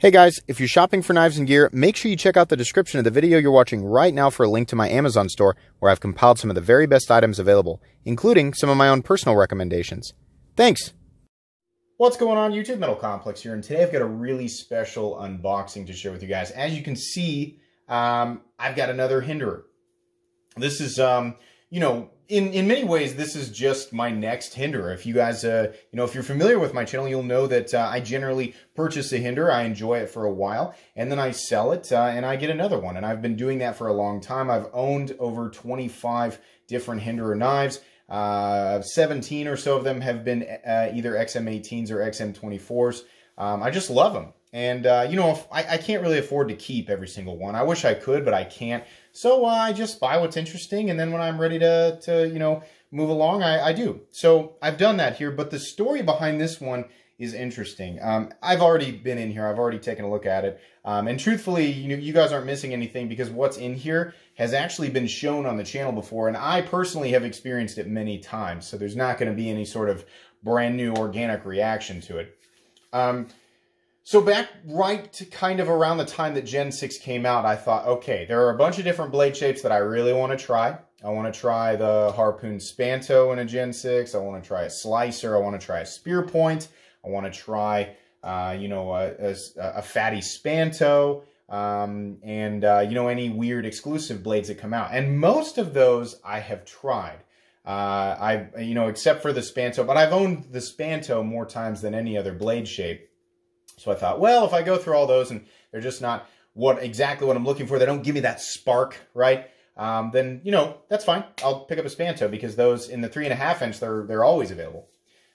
Hey guys, if you're shopping for knives and gear, make sure you check out the description of the video you're watching right now for a link to my Amazon store where I've compiled some of the very best items available, including some of my own personal recommendations. Thanks! What's going on YouTube? Metal Complex here, and today I've got a really special unboxing to share with you guys. As you can see, I've got another Hinderer. This is, in many ways, this is just my next Hinderer. If you guys, if you're familiar with my channel, you'll know that I generally purchase a Hinderer, I enjoy it for a while, and then I sell it, and I get another one. And I've been doing that for a long time. I've owned over 25 different Hinderer knives. 17 or so of them have been either XM18s or XM24s. I just love them. And, I can't really afford to keep every single one. I wish I could, but I can't. So I just buy what's interesting, and then when I'm ready to move along, I do. So I've done that here, but the story behind this one is interesting. I've already been in here. I've already taken a look at it. And truthfully, you guys aren't missing anything because what's in here has actually been shown on the channel before, and I personally have experienced it many times. So there's not going to be any sort of brand new organic reaction to it. So back right to kind of around the time that Gen 6 came out, I thought, okay, there are a bunch of different blade shapes that I really want to try. I want to try the Harpoon Spanto in a Gen 6. I want to try a slicer. I want to try a spear point. I want to try, a fatty Spanto, and any weird exclusive blades that come out. And most of those I have tried. Except for the Spanto, but I've owned the Spanto more times than any other blade shape. So I thought, well, if I go through all those and they're just not exactly what I'm looking for, they don't give me that spark, right? Then, that's fine. I'll pick up a Spanto because those in the 3.5 inch, they're always available.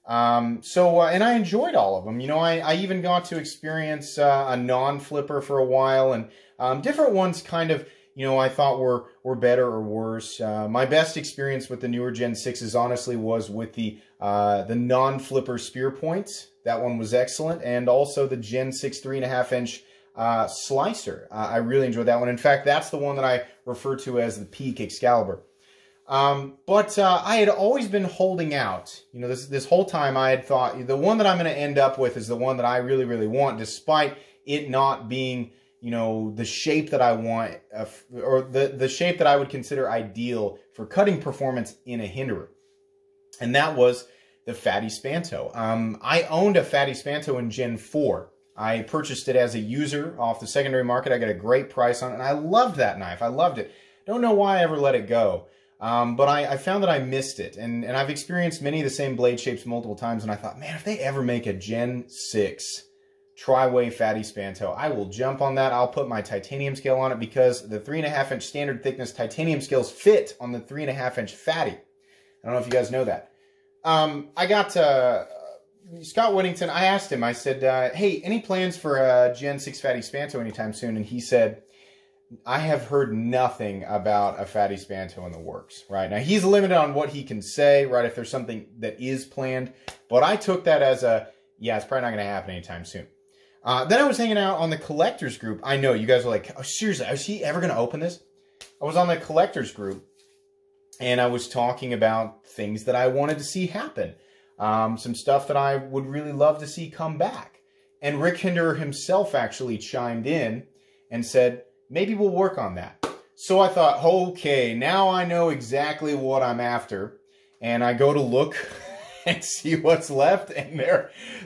And I enjoyed all of them. I even got to experience a non-flipper for a while, and different ones kind of, I thought were better or worse. My best experience with the newer Gen 6s honestly was with the non-flipper spear points. That one was excellent. And also the Gen 6 3.5 inch slicer. I really enjoyed that one. In fact, that's the one that I refer to as the peak Excalibur. But I had always been holding out. This whole time I had thought the one that I'm going to end up with is the one that I really, really want, despite it not being, the shape that I want, or the shape that I would consider ideal for cutting performance in a Hinderer. And that was the Fatty Spanto. I owned a Fatty Spanto in Gen 4. I purchased it as a user off the secondary market. I got a great price on it, and I loved that knife. I loved it. Don't know why I ever let it go. But I found that I missed it, and I've experienced many of the same blade shapes multiple times, and I thought, man, if they ever make a Gen 6 tri-way Fatty Spanto, I will jump on that. I'll put my titanium scale on it because the 3.5 inch standard thickness titanium scales fit on the 3.5 inch Fatty. I don't know if you guys know that. I got Scott Whittington. I asked him, I said, hey, any plans for a Gen 6 Fatty Spanto anytime soon? And he said, I have heard nothing about a Fatty Spanto in the works, right? Now, he's limited on what he can say, right, if there's something that is planned. But I took that as yeah, it's probably not going to happen anytime soon. Then I was hanging out on the collectors group. I know, you guys are like, oh, seriously, is he ever going to open this? I was on the collectors group, and I was talking about things that I wanted to see happen. Some stuff that I would really love to see come back. And Rick Hinderer himself actually chimed in and said, maybe we'll work on that. So I thought, okay, now I know exactly what I'm after. And I go to look and see what's left. And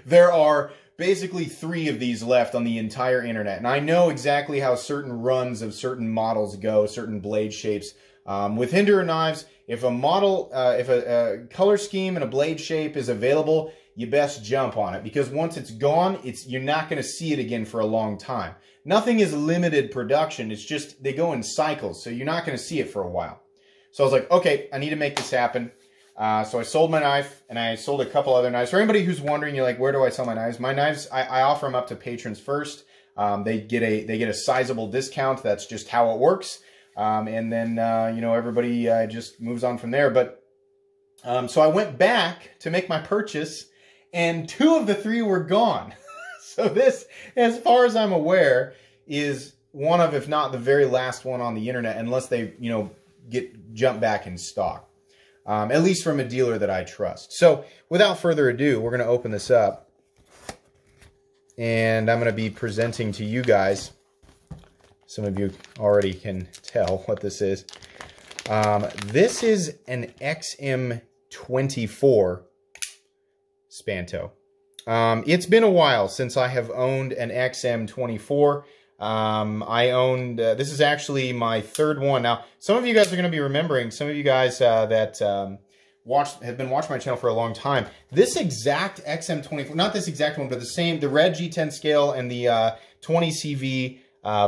there are basically 3 of these left on the entire internet. And I know exactly how certain runs of certain models go, certain blade shapes. With Hinderer knives, if a model, if a color scheme and a blade shape is available, you best jump on it, because once it's gone, you're not going to see it again for a long time. Nothing is limited production. It's just they go in cycles, so you're not going to see it for a while. So I was like, okay, I need to make this happen. So I sold my knife, and I sold a couple other knives. For anybody who's wondering, you're like, where do I sell my knives? My knives, I offer them up to patrons first. They get a sizable discount. That's just how it works. And then, everybody just moves on from there. But so I went back to make my purchase, and 2 of the 3 were gone. So this, as far as I'm aware, is one of, if not the very last one on the internet, unless they, jump back in stock. At least from a dealer that I trust. So without further ado, we're going to open this up. and I'm going to be presenting to you guys. Some of you already can tell what this is. This is an XM24 Spanto. It's been a while since I have owned an XM24. I owned, this is actually my third one. Now, some of you guys are going to be remembering, some of you guys that have been watching my channel for a long time, this exact XM24, not this exact one, but the red G10 scale and the 20 CV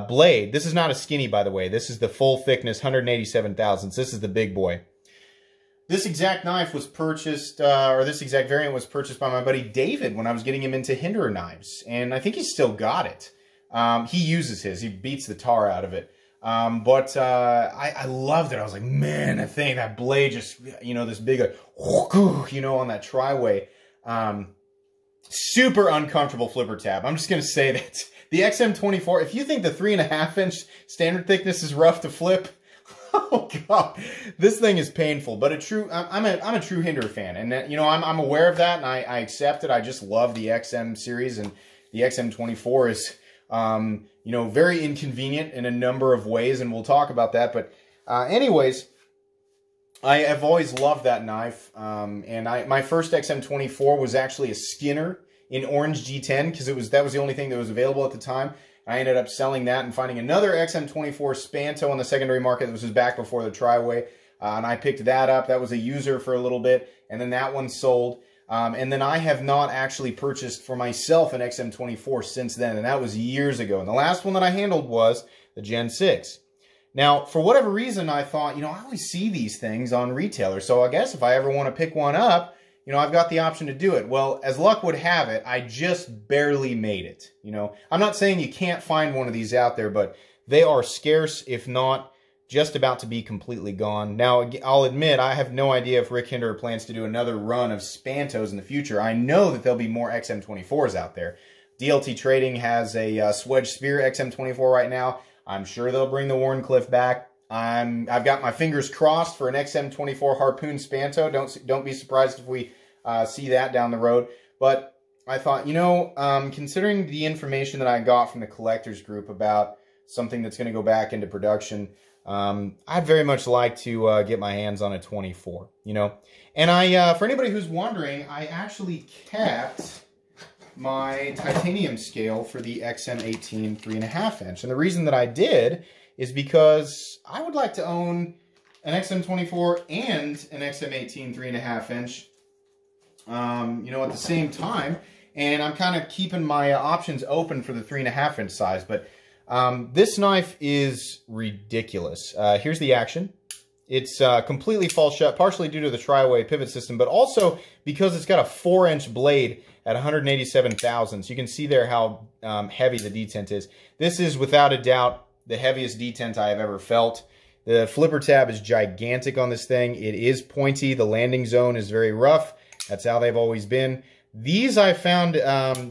blade. This is not a skinny, by the way. This is the full thickness, 187 thousandths. This is the big boy. This exact knife was purchased, or this exact variant was purchased by my buddy David when I was getting him into Hinderer knives. And I think he's still got it. He uses his. He beats the tar out of it. I loved it. I was like, man, that blade just, you know, this big, you know, on that tri-way. Super uncomfortable flipper tab. I'm just going to say that the XM24, if you think the 3.5-inch standard thickness is rough to flip, oh God, this thing is painful. But I'm a true Hinderer fan, and you know, I'm aware of that, and I accept it. I just love the XM series, and the XM24 is, you know, very inconvenient in a number of ways, and we'll talk about that. But anyways, I have always loved that knife, and my first XM24 was actually a Skinner in orange G10 because that was the only thing that was available at the time. I ended up selling that and finding another XM24 Spanto on the secondary market. This was back before the tri-way, and I picked that up. That was a user for a little bit, and then that one sold. And then I have not actually purchased for myself an XM24 since then, and that was years ago. And the last one that I handled was the Gen 6. Now, for whatever reason, I thought, you know, I always see these things on retailers, so I guess if I ever want to pick one up, you know, I've got the option to do it. Well, as luck would have it, I just barely made it. You know, I'm not saying you can't find one of these out there, but they are scarce, if not just about to be completely gone. Now, I'll admit, I have no idea if Rick Hinderer plans to do another run of Spantos in the future. I know that there'll be more XM24s out there. DLT Trading has a Swedge Spear XM24 right now. I'm sure they'll bring the Warncliffe back. I've got my fingers crossed for an XM24 Harpoon Spanto. Don't be surprised if we see that down the road. But I thought, you know, considering the information that I got from the collectors group about something that's going to go back into production, I'd very much like to get my hands on a 24, you know. And for anybody who's wondering, I actually kept my titanium scale for the XM18 3.5 inch. And the reason that I did is because I would like to own an XM24 and an XM18 3.5 inch, you know, at the same time. And I'm kind of keeping my options open for the 3.5 inch size. But this knife is ridiculous. Here's the action. It's completely falls shut, partially due to the tri-way pivot system, but also because it's got a 4-inch blade at 187 thousandths. You can see there how heavy the detent is. This is without a doubt the heaviest detent I have ever felt. The flipper tab is gigantic on this thing. It is pointy. The landing zone is very rough. That's how they've always been. These I found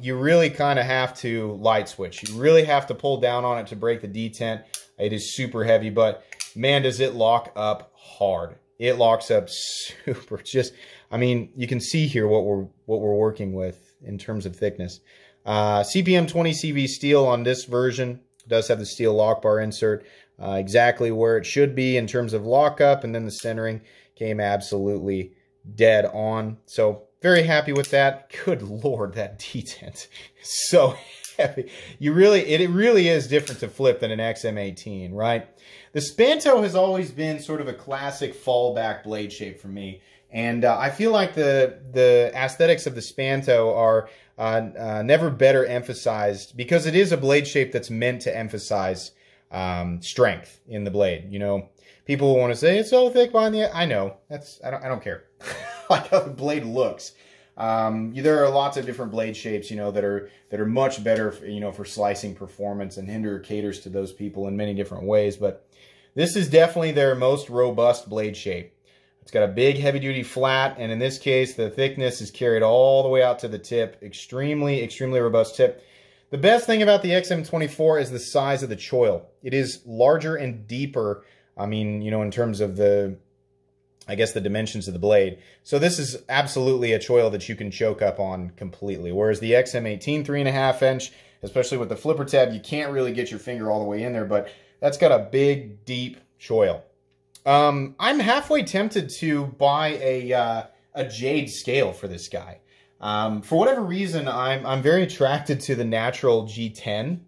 you really kind of have to light switch. You really have to pull down on it to break the detent. It is super heavy, but man, does it lock up hard. It locks up super. Just, I mean, you can see here what we're working with in terms of thickness. CPM 20 CV steel on this version. Does have the steel lock bar insert, exactly where it should be in terms of lockup, and then the centering came absolutely dead on. So very happy with that. Good Lord, that detent is so heavy. It really is different to flip than an XM18, right? The Spanto has always been sort of a classic fallback blade shape for me. And I feel like the aesthetics of the Spanto are never better emphasized, because it is a blade shape that's meant to emphasize strength in the blade. You know, people want to say it's so thick behind the. I know, I don't care. Like how the blade looks. There are lots of different blade shapes, you know, that are much better, you know, for slicing performance, and Hinderer caters to those people in many different ways. But this is definitely their most robust blade shape. It's got a big heavy-duty flat, and in this case, the thickness is carried all the way out to the tip. Extremely, extremely robust tip. The best thing about the XM24 is the size of the choil. It is larger and deeper, I mean, you know, in terms of the I guess, the dimensions of the blade. So this is absolutely a choil that you can choke up on completely. Whereas the XM18 3.5 inch, especially with the flipper tab, you can't really get your finger all the way in there, but that's got a big, deep choil. I'm halfway tempted to buy a jade scale for this guy. For whatever reason, I'm very attracted to the natural G10,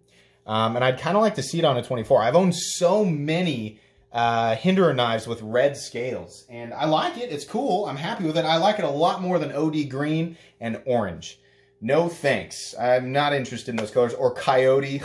and I'd kind of like to see it on a 24. I've owned so many Hinderer knives with red scales, and I like it. It's cool. I'm happy with it. I like it a lot more than OD green and orange. No thanks. I'm not interested in those colors, or coyote,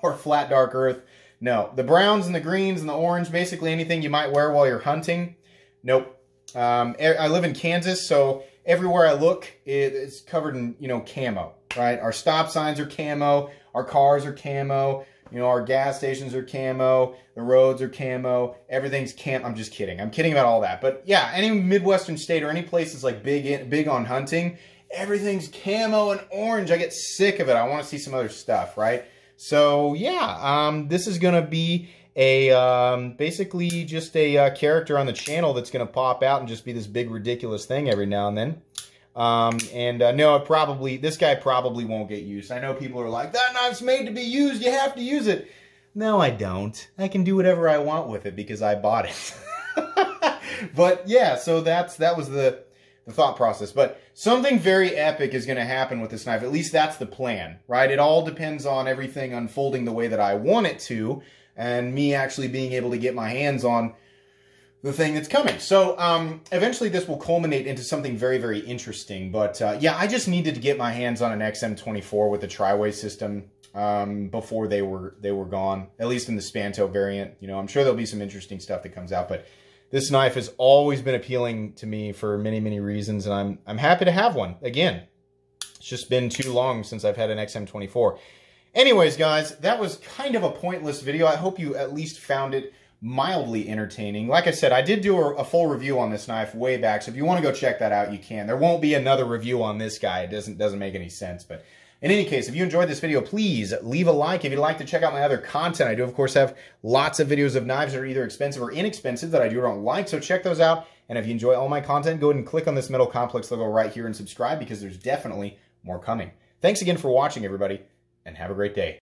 or flat dark earth. No, the browns and the greens and the orange, basically anything you might wear while you're hunting. Nope. I live in Kansas, so everywhere I look, it's covered in, you know, camo, right? Our stop signs are camo, our cars are camo, you know, our gas stations are camo, the roads are camo, everything's camo. I'm just kidding. I'm kidding about all that. But yeah, any Midwestern state or any place that's like big on hunting, everything's camo and orange. I get sick of it. I want to see some other stuff, right? So yeah, this is going to be a basically just a character on the channel that's going to pop out and just be this big ridiculous thing every now and then. No, this guy probably won't get used. I know people are like, that knife's made to be used, you have to use it. No, I don't. I can do whatever I want with it because I bought it. But yeah, so that was the thought process. But something very epic is going to happen with this knife. At least that's the plan, right? It all depends on everything unfolding the way that I want it to, and me actually being able to get my hands on the thing that's coming. So eventually this will culminate into something very, very interesting. But yeah, I just needed to get my hands on an XM24 with the tri-way system before they were gone, at least in the Spanto variant. You know, I'm sure there'll be some interesting stuff that comes out, but this knife has always been appealing to me for many, many reasons, and I'm happy to have one. Again, it's just been too long since I've had an XM24. Anyways, guys, that was kind of a pointless video. I hope you at least found it mildly entertaining. Like I said, I did do a full review on this knife way back, so if you want to go check that out, you can. There won't be another review on this guy. It doesn't make any sense, but in any case, if you enjoyed this video, please leave a like. If you'd like to check out my other content, I do, of course, have lots of videos of knives that are either expensive or inexpensive that I do or don't like, so check those out. And if you enjoy all my content, go ahead and click on this metal complex logo right here and subscribe, because there's definitely more coming. Thanks again for watching, everybody, and have a great day.